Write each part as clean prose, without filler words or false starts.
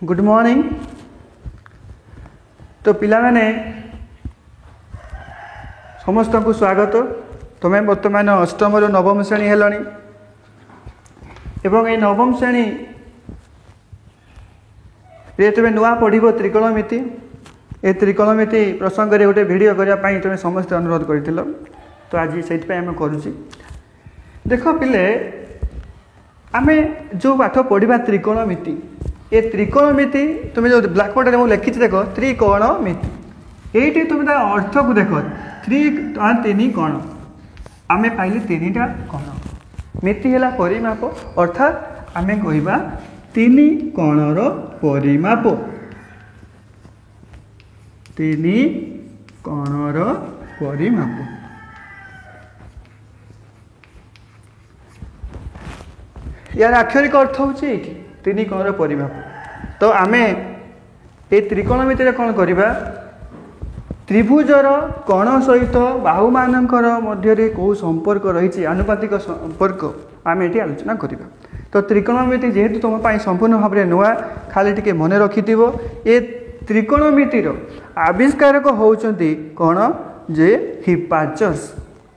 Good morning. तो पिला माने समस्त को स्वागत। तुम्हें बर्तमान अष्टम रु नवम श्रेणी हेलनी एवं ये नवम श्रेणी रे तुम्हें नुआ पढ़ त्रिकोणमिति। ये त्रिकोणमिति प्रसंग रे गोटे वीडियो करने तुम्हें समस्त अनुरोध कर। तो आज से करुँची देख पिले आमे जो पाठ पढ़ा त्रिकोणमिति। ये त्रिकोणमिति तुम्हें जो ब्लैकबोर्ड में लिखी देख त्रिकोणमिति ये तुम अर्थ को देख तीन कोण आमे पाइले तीनटा कोण मिति है परिमाप अर्थात आमे कहवा तीन कोणर परिमाप तीन कोणर परिमाप। यार आक्षरिक अर्थ होची तीन कोणर परिमाप। तो आमे ए त्रिकोणमिति कौन करवा त्रिभुजर कोण सहित बाहु मानकर मध्य कौ संपर्क रही आनुपातिक संपर्क आम ये आलोचना करवा। तो त्रिकोणमिति जेहेतु तुम संपूर्ण भाव में नुआ खाली टिके मन रखि ए त्रिकोणमितिर आविष्कारक होउचंती कौन जे हिप्पार्चस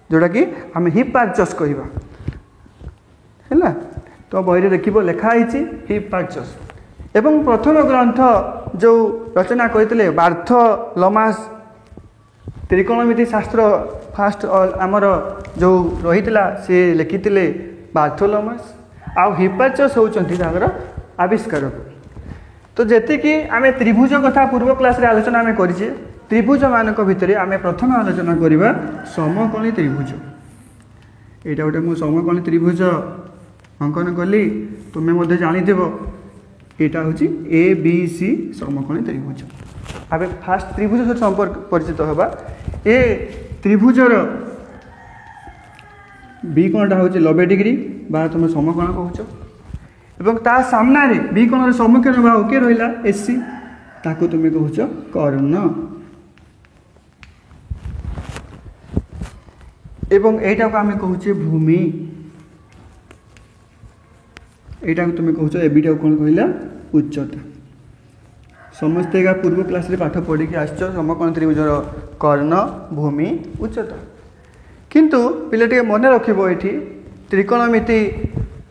जोटा कि आम हिप्पार्चस कहवा है। तो बही देखिए लिखाई हिप्पार्चस एवं प्रथम ग्रंथ जो रचना करते बार्थलोमास त्रिकोणमिति शास्त्र फास्ट आमर जो रही सी लिखी बार्थलोमास आउ हिप्पार्चस होउचंती आविष्कारक। तो जी आम त्रिभुज कथा पूर्व क्लास रे आलोचना आम करिचे त्रिभुज मानक भितर आम प्रथम आलोचना करवा समकोणी त्रिभुज। यहाँ गोटे मु समकोणी त्रिभुज अंकन कली तुम्हें जानी यहाँ हूँ ए बी सी समकोणी त्रिभुज। आबे फास्ट त्रिभुज सहित संपर्क परिचित होगा। ए त्रिभुजर बी कोणटा हूँ 90 डिग्री बा तुम समकोण कहूच ता सामना रे बी कोण सम्मुखीन बाहु किए रहा एसी ताकू तुम कहूच कर्ण एवं एटा को आम कहूचे भूमि यहाँ तुम कहूच एबिटा कौन कहला उच्चता। समस्ते का पूर्व क्लास रे पाठ पढ़ी कि आसछ समकोण त्रिभुजर कर्ण भूमि उच्चता। किंतु पिले टे मन रखिबो एठी त्रिकोणमिति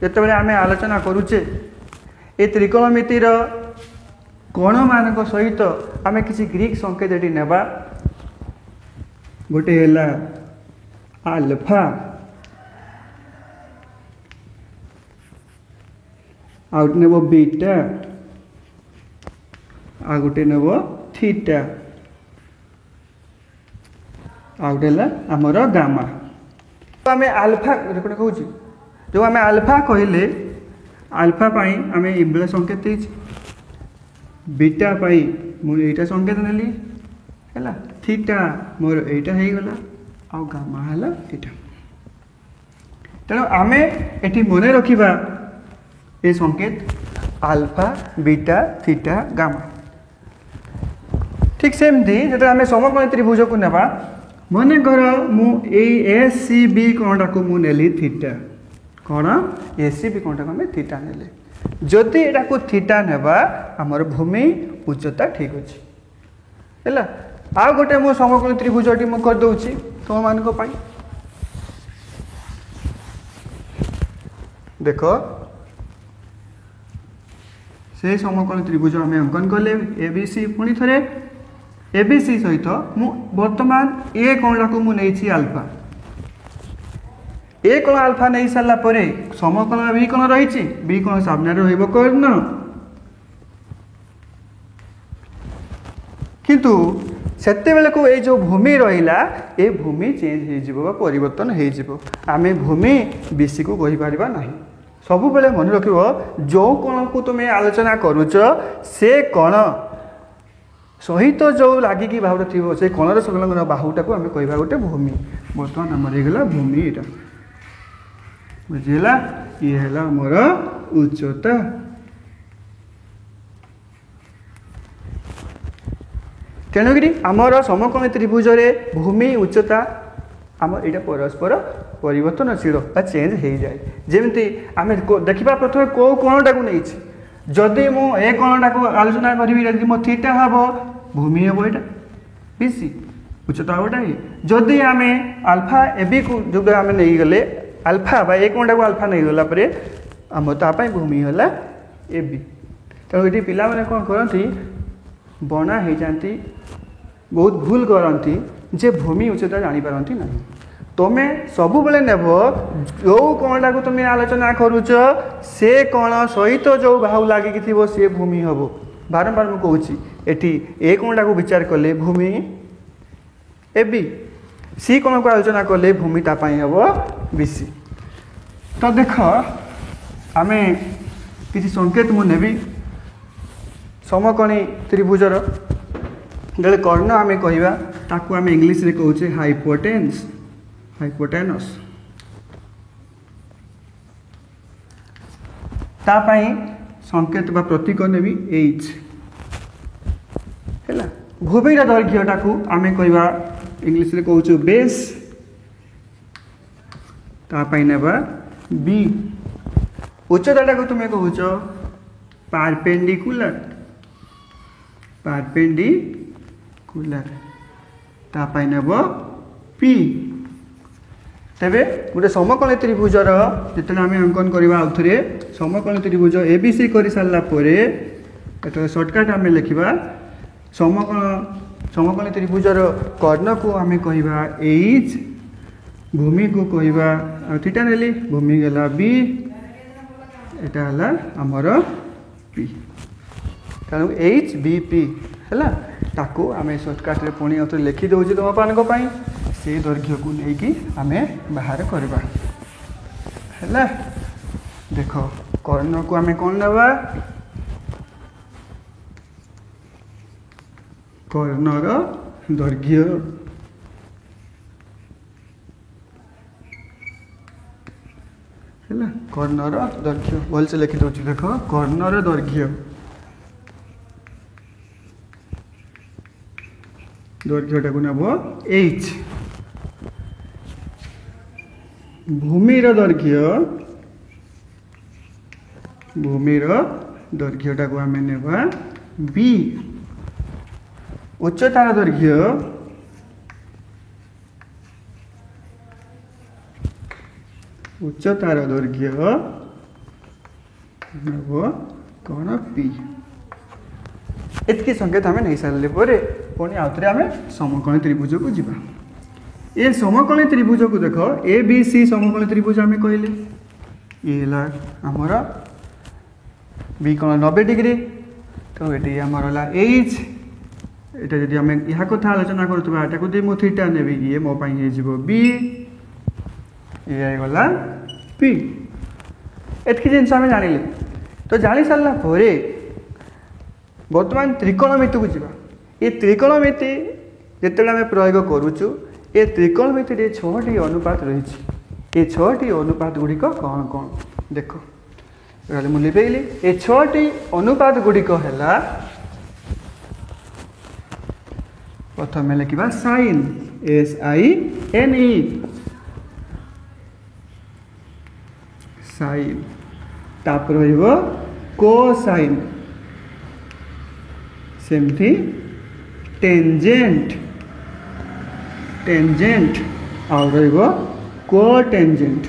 जेतेबेले आमे आलोचना करूचे ए त्रिकोणमितिर कोण मानक सहित आमे किसी ग्रीक संकेत एठी नेबा। गोटे हैला अल्फा आ गोटे नेब बीटा आ गोटे नेब थीटा आ गोटे आमर गामा। तो आम आल्फा देखो कहूँ जो आम आल्फा कहले आल्फा पाई आम इबला संकेत बीटा पाई मुझे यहाँ संकेत नेली है थीटा मोर यहाँ हो गला आ गामा है यहाँ। तेणु आम ये मन रखा ये संकेत आल्फा बीटा थीटा गामा। ठीक सेमती जो आम समकोणी त्रिभुज को नेबा मन कर मुसी कोणटा को मुझे थीटा कौन एसी बी कोणटा को थीटा नेले जदि यहाँ को थीटा नेबा आमर भूमि उच्चता ठीक अच्छे है। आ गोटे मो समकोणी त्रिभुजटी मु करदे तुम मान देख से समकोण त्रिभुज आम अंकन कले एबीसी पुणी थे एबीसी सहित मु वर्तमान ए कोणटा को मुझे आल्फा ए कोण आल्फा नहीं सारा पर समकोण बी कोण रही बी कोण सामने रही कर्ण किंतु सेते बेले को ये जो भूमि रहिला ए भूमि चेंज हो परिवर्तन हो आम भूमि बीसी को कहीपर ना। सब बेले मन रख जो कोण को तुम्हें आलोचना करुच से कोण सहित जो लगिकी बाहुटा थी से कोणर संलग्न बाहुटा को आम कह गोटे भूमि बर्तमान आमर होगा भूमि यहाँ बुझेगा ये है मोर उच्चता। तेणुक आमर समकोणी त्रिभुज भूमि उच्चता आम यहाँ परस्पर परिवर्तनशील चेंज हो जाए। जमी आम देखा प्रथम कौ कोणटा को नहीं जदि मु ए कोणटा को आलोचना करी यदि मो थीटा हम भूमि हम यहाँ बीसी उच्चता गोटा ही जदि आम आल्फा एबी को जो आम नहीं गले आल्फा बा ए कोणटा को आल्फा नहीं गला परे आम तापाई भूमि है एबी तेणु ये पिला मैंने कौन करती बना हो जाती बहुत भूल करती जे भूमि उच्चता जापारती ना तुमे सब बेले नेब जो कणटा को तुम आलोचना करुच से कण सहित जो बाहु लगिकी थी सी भूमि हम बारंबार मुझे कहूँ एटी ए कणटा को विचार कले भूमि एबी सी कण को आलोचना कले भूमि तापाई हम बीसी तो देख आम किसी संकेत मु नेबी समकोणी त्रिभुजर जो कर्ण आम कहवा ताकू आम इंग्लीश रे कहूचे हाइपोटेन्स हाइपोटेनस तापाई संकेत बा प्रतीक नेबी एच है भूमिर दैर्घ्यटा को आम कहवा इंग्लीश रे कहूचु बेस तापाई नेबा बी उच्चताटा को तुम्हें कहूच पारपेंडिकुलर पारपेंडिकुलर तापाई नेब पी तेबे गोटे समकोणी त्रिभुजर जिते आम अंकन करवा आउे समकोणी त्रिभुज एबीसी कर सारा सर्टकट आम लिखा समकोणी त्रिभुजर कर्ण को आम कहवा एच भूमि को कहवा थीटा नेली भूमि गला बी एटा हला हमर पी तेणु एच बी पी है ताकू आम सर्टकट पुणी आउे लिखी दौर तुम पान से दैर्घ्य को लेकिन आम बाहर करवा है देख कर्ण को आम कौन नवा कर्णर दैर्घ्य है कर्णर दैर्घ्य भल से लिखी दूसरी देख कर्णर दैर्घ्य दैर्घ्यटा को नब एच भूमिर दैर्घ्यटा को आम नेबा बी उच्चतार दैर्घ्य नब कौन पी इतकी संकेत आम नहीं सारे पुणी आउे आम समकोणी त्रिभुज को जीवा ये समकोणी त्रिभुज को देख ए बी सी समकोणी त्रिभुज आम कहले ये आमर बी कौन 90 डिग्री तो ये आमर एच ये जब आम यहाँ कथा आलोचना करुवा एटा को मु थीटा नेबी ये मो बी ये गला पी एतकी जिन आम जानिले तो जानी सारा पर बर्तमान त्रिकोणमिति को जीवा ये त्रिकोणमिति जिते आम प्रयोग करुचु ये त्रिकोणमिति 6टी अनुपात रही ये 6टी अनुपात गुड़िक कौन कौन देख मुझे लिखेली ये 6टी अनुपात गुड़िक है प्रथम लिखा साइन SINE साइन तापर कोसाइन सेमती टेंजेंट आउ कोटेंजेंट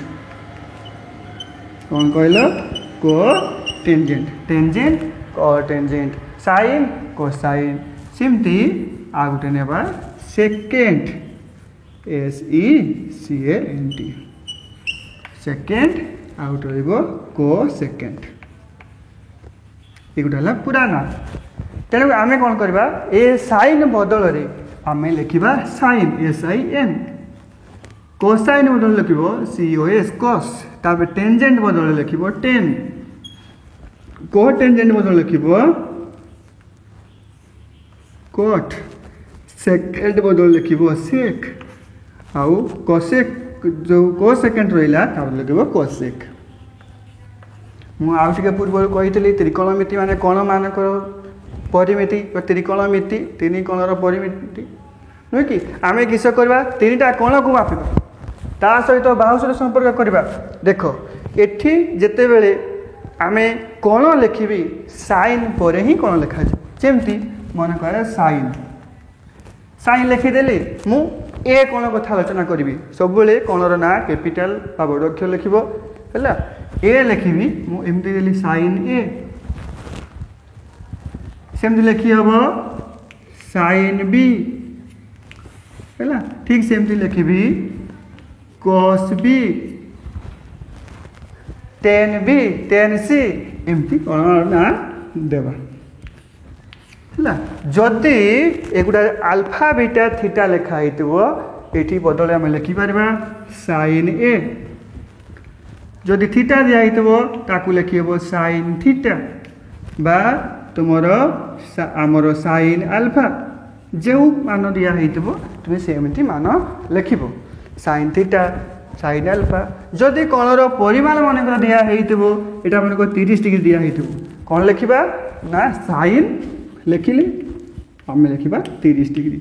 कौन कहल कोटेंजेंट कोटेंजेंट साइन कोसाइन सेमती आ गोटे नेबा सेकेंड SECANT सेकेंड आउट को सेकेंड ये गोटे पुराना तेणु आम कौन करवा ए साइन बदल आम लिखा साइन SIN कोसाइन बदल लिख COS कॉस तापर टेंजेंट बदल लिख टेन कोटेंजेंट बदल लिख कोट सेकेंड बदल लिख सेक आउ कोसेक जो कोसेकेंड रहा लिख कोसेक मुझे पूर्व कही त्रिकोणमिति माने कण मानक परिमिति त्रिकोणमिति तीन कणर परिमिति नुहे कि आम किस करवा 3टा कण को मापिबा ता सहित बाहुसर संपर्क करवा देख एठी जेते बेले आमे कौन लिखी साइन पर ही कौन लिखा जमती मन कर साइन साइन लिखिदेली मु ए कौन कथा आलोचना करी सब कौन ना कैपिटल बड़ अक्षर लिख ए लिखी मुझे देली साइन ए सेमती लिखी हम साइन बी है ठीक सेमती लिखी कॉस बी टेन बी टेन सी एमती कौन ना देवा है जदि एगुड़ा आल्फा बीटा थीटा लिखाई ये बदल आम लिखिपर साइन ए जदि थीटा दिखाई लिखी साइन थीटा बा तुमर आमर साइन आल्फा जो मान दिखाई तुम्हें सेमती मान लिख साइन थीटा साइन आल्फा जदि कौन परिमाण मन दिखाई यहाँ मन 30 डिग्री दिखाई कौन लिखा ना साइन लिखिली आम लिखा 30 डिग्री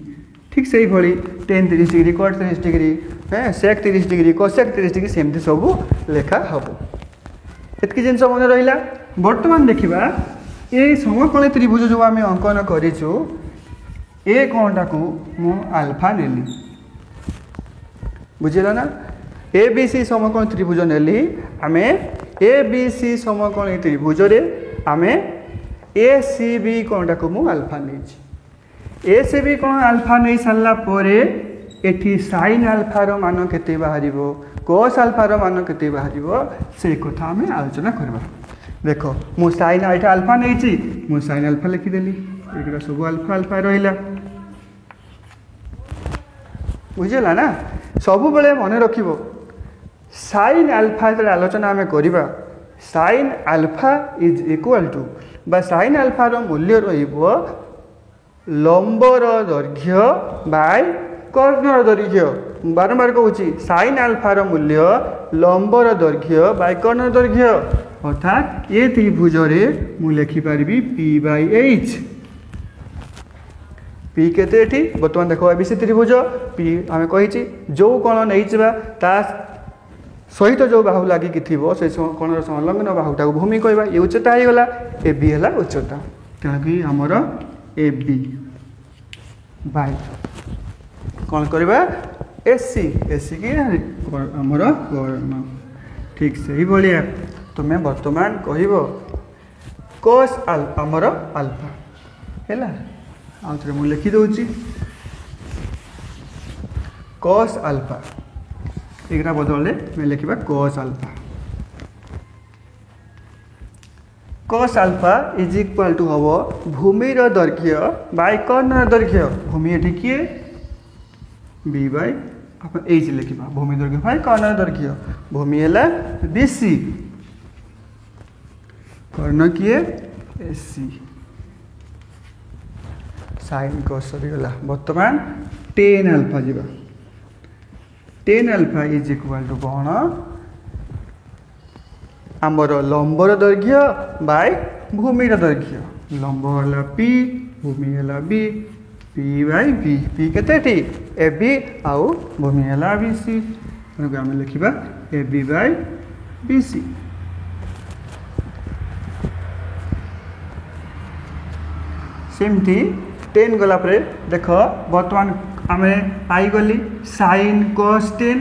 ठीक से भाई टेन 30 डिग्री कट 30 डिग्री सेक 30 डिग्री कोसेक 30 डिग्री सेमती सब लेखा हम एतकी जिन मन रहा बर्तमान देखा ये समकोणी त्रिभुज जो आम अंकन करूँ ए कौनटा को मु आल्फा नेली बुझेगा ना ए बी सी समकोणी त्रिभुज नेली आम ए बी सी समकोणी त्रिभुज आम ए सी बी कौनटा को मु आल्फा नहीं ए सी बी कौन आल्फा नहीं सारा पर एठी साइन आल्फार मान केते बाहर कोस आल्फार मान केते बाहर से कथा आम आलोचना करवा देख मु साइन एटा आल्फा नहीं मु साइन आल्फा लिखिदेली ये सब आल्फा आल्फा रहा बुझेगा ना सब बेले मन रख साइन आल्फा जो आलोचना आम करवा sine alpha is equal to बा साइन आल्फार मूल्य लंबर दैर्घ्य बाय कर्णर दैर्घ्य बारंबार कहूँ साइन आल्फार मूल्य लंबर दैर्घ्य बाय कर्णर दैर्घ्य अर्थात ये त्रिभुज मु लिखिपारि पी बाय एच पी केते बर्तमान देख एबीसी त्रिभुज पी आम कही जो कौन नहीं ता सहित जो बाहु लगिकी थी से कौन संलग्न बाहुटा को भूमि कहवा ये उच्चता हो गला ए बी है उच्चता तेणुक आमर ए बी बाय कौन करवा एसी एसी की आमर कर्ण ठीक से भाया तुम्हें वर्तमान कह कोस आमर आल्फा है आउ थे मुझे लिखिदे कोस आल्फा एक बदल मैं लिखा cos alpha cos alpha is equal to हम भूमिर दैर्घ्य बाय कर्णर दैर्घ्य भूमि ये किए बी बाय आप एच लिखा भूमि दैर्घ्य बाय कर्णर दैर्घ्य भूमि है बीसी कर्ण किए एसी साइन कस सरीगला बर्तमान टेन आल्फा जी tan alpha is equal to कौन आमर लंबर दैर्घ्य बाय भूमिर दैर्घ्य लंब है पी भूमि है B P by B P केते ए बी आउ भूमि है बी सी आम लिखा A B by B C सेमती टेन गला देख बर्तमान आम आई गली साइन कोस टेन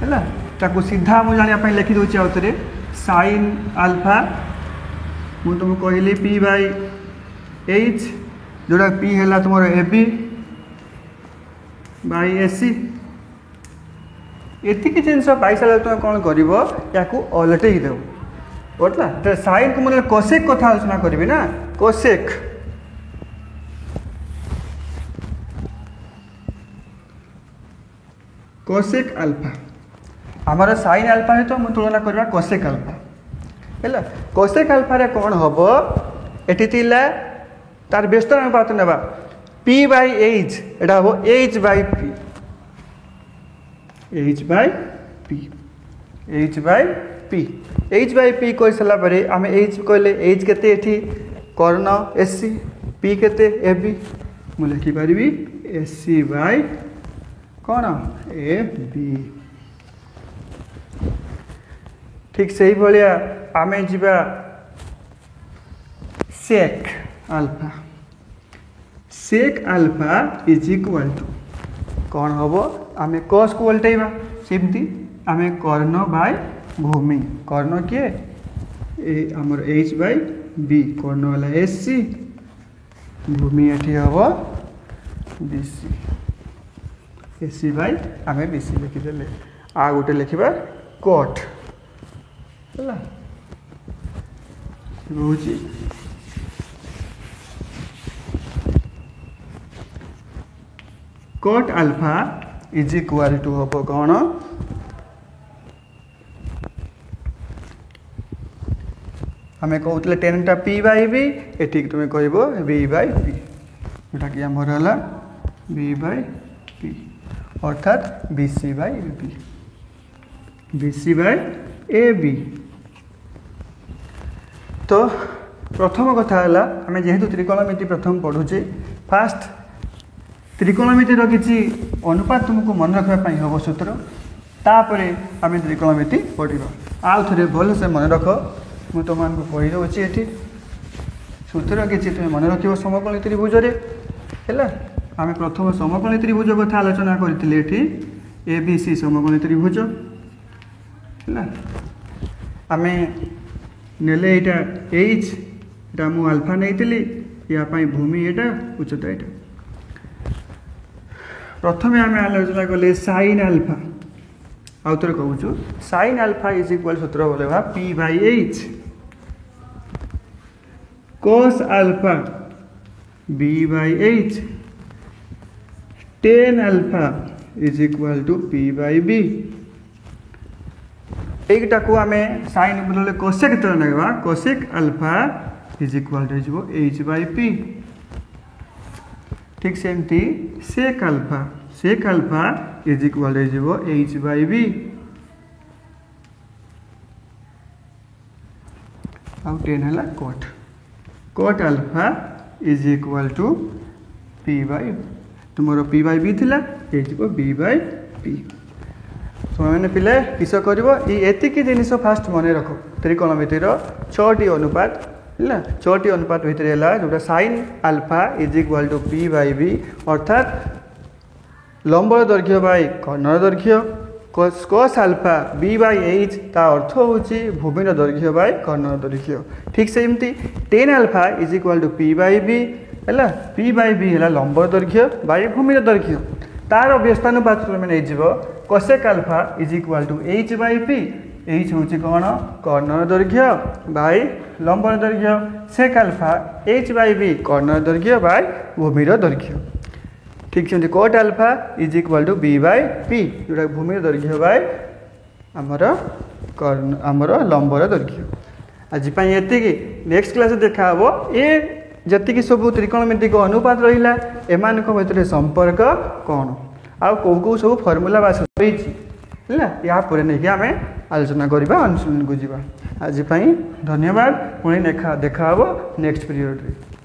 है ताकू सीधा मुझे जानापी लिखिदे आउ थे साइन आल्फा मुझे तुमको कहली पी बाय एच जोड़ा पी है तुम ए बी बाय एसी एतिक जिनस पाई सारे तुम कौन कर अलटेई देव बटला तो साइन को मुझे कोसेक कथा आलोचना करी ना कोसेक कोसेक आल्फा आमर साइन आल्फा तो मुझे तुलना करवा कोसेक आल्फा है कोसेक आल्फा रे कौन हम ये तार व्यस्त अनुपात ना पी बाय एच एटा हम H by P H by P H by P H by P कह सारापर आम एच कहले एच के कर्ण एसी पी के ए बी मुझे लिखिपारि एसी बाय कौन ए बी ठीक से ही भाया आम जा sec alpha is equal to कौन हम आम कस को उल्टेबा सेमती आम कर्ण बाय भूमि कर्ण किए आमर एच बाय बी कर्ण वाला एस सी भूमि एटी हम B C S C by आम बी सी लिखिदे आ गोटे लिखा कट है रोजी cot alpha is equal to हम कौन आम कहते 10टा पी बाय बी एटी तुम कह बी बाय पी जोटा कि आमर है बी बाय पी अर्थात B C by B B C by A B. तो प्रथम कथा है आम जेहेतु त्रिकोणमिति प्रथम पढ़ुचे फास्ट त्रिकोणमितिर किसी अनुपात तुमको मन रखापी हम सूत्र तापर आम त्रिकोणमिति पढ़ा आउ थे भल से मन रख मु तुम पढ़ी दूसरी ये सूत्र किसी तुम मन रख समकोणी त्रिभुज है आम प्रथम समकोणी त्रिभुज कथा आलोचना करें ए बी सी समकोणी त्रिभुज है आम नेले यहाँ एच यहाँ मु आल्फा नहीं या भूमि यहाँ उच्चता यहाँ प्रथम आम आलोचना कले साइन आल्फा आउ थे कहूँ साइन आल्फा इज इक्वल सूत्र बोले P by H cos alpha B by H tan alpha is equal to P by B एकटा को आम साइन बदले कोसेक तरह लगा cosec alpha is equal to H by P ठीक सेमती sec alpha is equal to H by B आउ 10 है cot alpha is equal to P by तुम पी बाय बी थिला बी बाय पी तुमने पिले किस कर ये जिनस फास्ट मन रख त्रिकोणमितिर 6टी अनुपात है 6टी अनुपात भितर है जोटा sine alpha is equal to P by B अर्थात लंबर दैर्घ्य बाय कर्णर दैर्घ्य cos alpha B by H ता अर्थ हूँ भूमिर दैर्घ्य बाय कर्णर दैर्घ्य ठीक सेमती 10 alpha is equal to P by B है पी बाय बी है लंबर दैर्घ्य बाय भूमिर दैर्घ्य तार व्यस्तानुपात तुम नहीं cosec alpha is equal to H by P H हूँ कौन कर्णर दैर्घ्य बाय लंबर दैर्घ्य sec alpha H by B कर्णर दैर्घ्य बाय भूमिर दैर्घ्य ठीक से cot alpha is equal to B by P जोटा भूमिर दैर्घ्य बाय आमर लंबर दैर्घ्य आज ये नेक्स्ट क्लास देखा ये जी सब त्रिकोणमितिक अनुपात रहा एम भर संपर्क कौन आउ कौ सब फर्मूला बास है या नहीं आम आलोचना करवा अनुशीलन को जावा आज धन्यवाद पुणी देखा नेक्स्ट पीरियड रे।